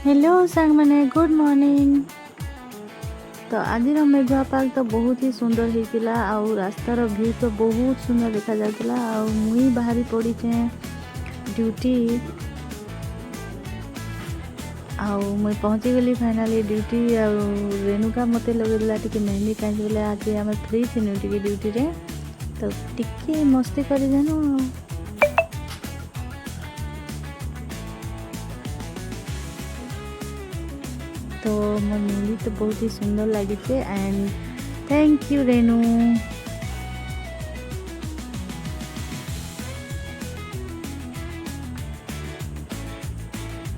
Hello सांग मैंने good morning. तो आज मेघुआ पाग तो बहुत ही सुंदर होता आउ रास्तार व्यू तो बहुत सुंदर देखा जाता। मुई बाहरी पड़ी ड्यूटी आउ मुई पहुँची गली फाइनाली ड्यूटी। रेणुका मत लगेला टी मेहंदी कहीं बोले आज आम फ्री थी टी ड्यूटी रे तो टिके मस्ती कर जानु। तो मोर मेहंदी तो बहुत ही सुंदर लगी एंड थैंक यू रेणु।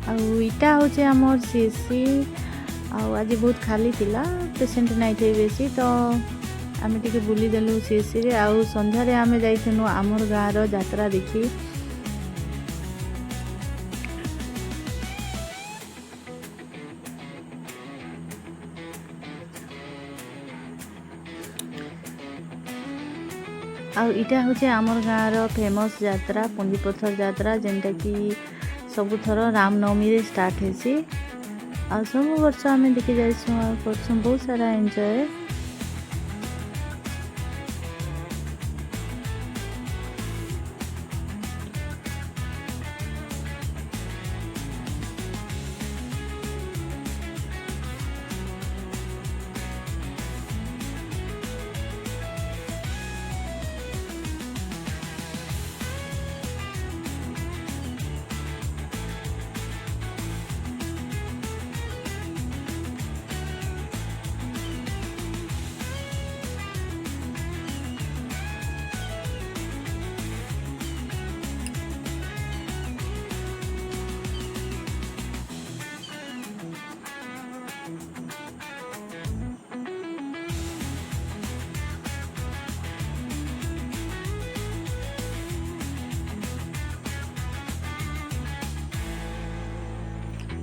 आईटा हूँ आमर सीसी आज बहुत खाली थिला पेसेंट नाई थे बेसी तो आम टे बुलीदेलु सीसी रे। आउ संध्यारे आम जाइनु आमर गाँव जत्रा देखी। आईटा हूँ आमर गाँव फेमस जत्रा पुंजीपथर जत्रा जेनटा कि सबुथर रामनवमी रे स्टार्ट हेसी। आ सब वर्ष आम देखी जाइसु बहुत सारा एंजॉय।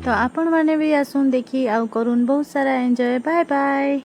तो आपण मैंने भी आसुन देखी आउ करूँ बहुत सारा एंजॉय। Bye bye.